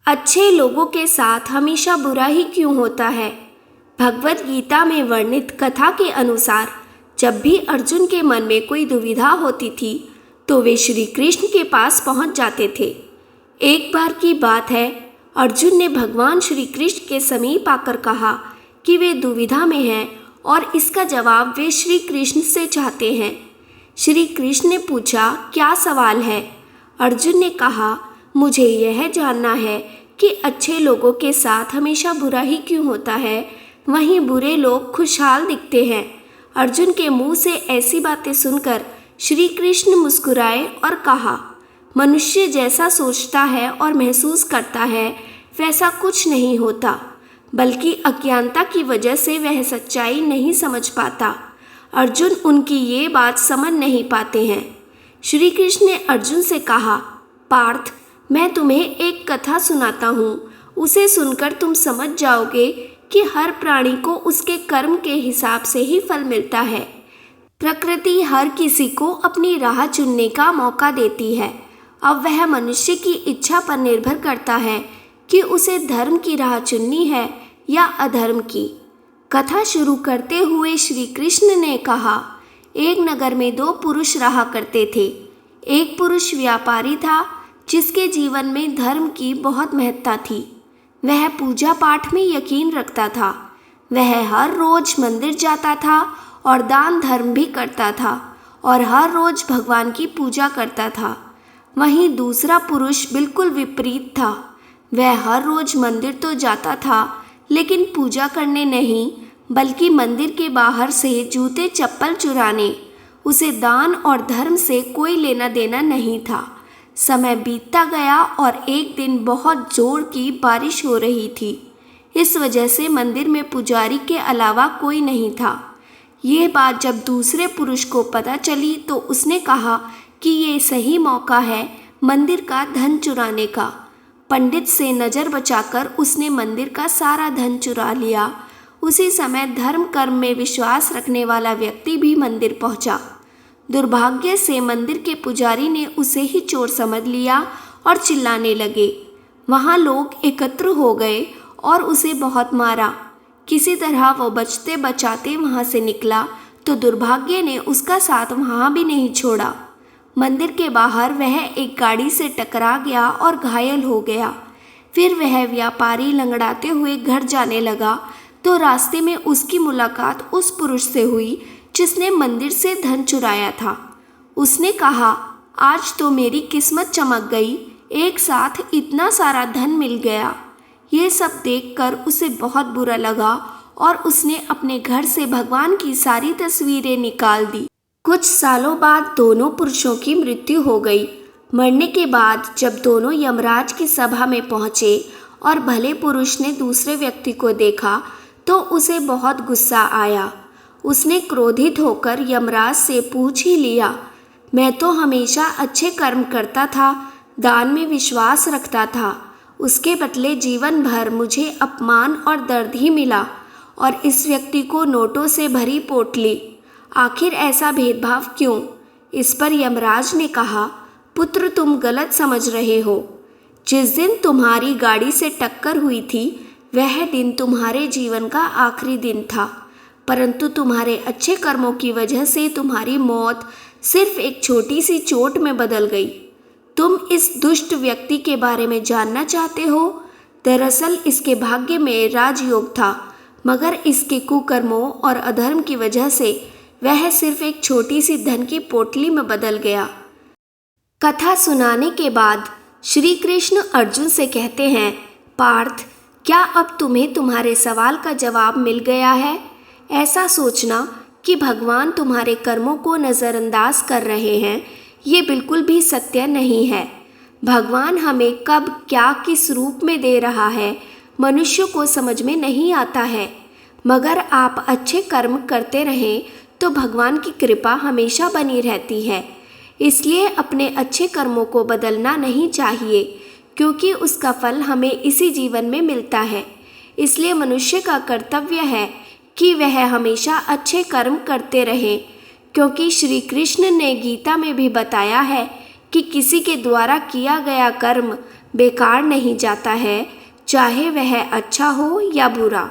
अच्छे लोगों के साथ हमेशा बुरा ही क्यों होता है? भगवत गीता में वर्णित कथा के अनुसार जब भी अर्जुन के मन में कोई दुविधा होती थी तो वे श्री कृष्ण के पास पहुंच जाते थे। एक बार की बात है, अर्जुन ने भगवान श्री कृष्ण के समीप आकर कहा कि वे दुविधा में हैं और इसका जवाब वे श्री कृष्ण से चाहते हैं। श्री कृष्ण ने पूछा, क्या सवाल है? अर्जुन ने कहा, मुझे यह जानना है कि अच्छे लोगों के साथ हमेशा बुरा ही क्यों होता है, वहीं बुरे लोग खुशहाल दिखते हैं। अर्जुन के मुंह से ऐसी बातें सुनकर श्री कृष्ण मुस्कुराए और कहा, मनुष्य जैसा सोचता है और महसूस करता है वैसा कुछ नहीं होता, बल्कि अज्ञानता की वजह से वह सच्चाई नहीं समझ पाता। अर्जुन उनकी ये बात समझ नहीं पाते हैं। श्री कृष्ण ने अर्जुन से कहा, पार्थ, मैं तुम्हें एक कथा सुनाता हूँ, उसे सुनकर तुम समझ जाओगे कि हर प्राणी को उसके कर्म के हिसाब से ही फल मिलता है। प्रकृति हर किसी को अपनी राह चुनने का मौका देती है। अब वह मनुष्य की इच्छा पर निर्भर करता है कि उसे धर्म की राह चुननी है या अधर्म की। कथा शुरू करते हुए श्री कृष्ण ने कहा, एक नगर में दो पुरुष रहा करते थे। एक पुरुष व्यापारी था जिसके जीवन में धर्म की बहुत महत्ता थी। वह पूजा पाठ में यकीन रखता था। वह हर रोज मंदिर जाता था और दान धर्म भी करता था और हर रोज भगवान की पूजा करता था। वहीं दूसरा पुरुष बिल्कुल विपरीत था। वह हर रोज मंदिर तो जाता था लेकिन पूजा करने नहीं, बल्कि मंदिर के बाहर से जूते चप्पल चुराने। उसे दान और धर्म से कोई लेना देना नहीं था। समय बीतता गया और एक दिन बहुत जोर की बारिश हो रही थी। इस वजह से मंदिर में पुजारी के अलावा कोई नहीं था। ये बात जब दूसरे पुरुष को पता चली तो उसने कहा कि ये सही मौका है मंदिर का धन चुराने का। पंडित से नज़र बचाकर उसने मंदिर का सारा धन चुरा लिया। उसी समय धर्म कर्म में विश्वास रखने वाला व्यक्ति भी मंदिर पहुंचा। दुर्भाग्य से मंदिर के पुजारी ने उसे ही चोर समझ लिया और चिल्लाने लगे। वहाँ लोग एकत्र हो गए और उसे बहुत मारा। किसी तरह वो बचते बचाते वहाँ से निकला तो दुर्भाग्य ने उसका साथ वहाँ भी नहीं छोड़ा। मंदिर के बाहर वह एक गाड़ी से टकरा गया और घायल हो गया। फिर वह व्यापारी लंगड़ाते हुए घर जाने लगा तो रास्ते में उसकी मुलाकात उस पुरुष से हुई जिसने मंदिर से धन चुराया था। उसने कहा, आज तो मेरी किस्मत चमक गई, एक साथ इतना सारा धन मिल गया। ये सब देखकर उसे बहुत बुरा लगा और उसने अपने घर से भगवान की सारी तस्वीरें निकाल दी। कुछ सालों बाद दोनों पुरुषों की मृत्यु हो गई। मरने के बाद जब दोनों यमराज की सभा में पहुँचे और भले पुरुष ने दूसरे व्यक्ति को देखा तो उसे बहुत गुस्सा आया। उसने क्रोधित होकर यमराज से पूछ ही लिया, मैं तो हमेशा अच्छे कर्म करता था, दान में विश्वास रखता था, उसके बदले जीवन भर मुझे अपमान और दर्द ही मिला और इस व्यक्ति को नोटों से भरी पोटली, आखिर ऐसा भेदभाव क्यों? इस पर यमराज ने कहा, पुत्र, तुम गलत समझ रहे हो। जिस दिन तुम्हारी गाड़ी से टक्कर हुई थी वह दिन तुम्हारे जीवन का आखिरी दिन था, परंतु तुम्हारे अच्छे कर्मों की वजह से तुम्हारी मौत सिर्फ एक छोटी सी चोट में बदल गई। तुम इस दुष्ट व्यक्ति के बारे में जानना चाहते हो? दरअसल इसके भाग्य में राजयोग था, मगर इसके कुकर्मों और अधर्म की वजह से वह सिर्फ एक छोटी सी धन की पोटली में बदल गया। कथा सुनाने के बाद श्री कृष्ण अर्जुन से कहते हैं, पार्थ, क्या अब तुम्हें तुम्हारे सवाल का जवाब मिल गया है? ऐसा सोचना कि भगवान तुम्हारे कर्मों को नज़रअंदाज कर रहे हैं, ये बिल्कुल भी सत्य नहीं है। भगवान हमें कब क्या किस रूप में दे रहा है मनुष्य को समझ में नहीं आता है, मगर आप अच्छे कर्म करते रहें तो भगवान की कृपा हमेशा बनी रहती है। इसलिए अपने अच्छे कर्मों को बदलना नहीं चाहिए, क्योंकि उसका फल हमें इसी जीवन में मिलता है। इसलिए मनुष्य का कर्तव्य है कि वह हमेशा अच्छे कर्म करते रहें, क्योंकि श्री कृष्ण ने गीता में भी बताया है कि किसी के द्वारा किया गया कर्म बेकार नहीं जाता है, चाहे वह अच्छा हो या बुरा।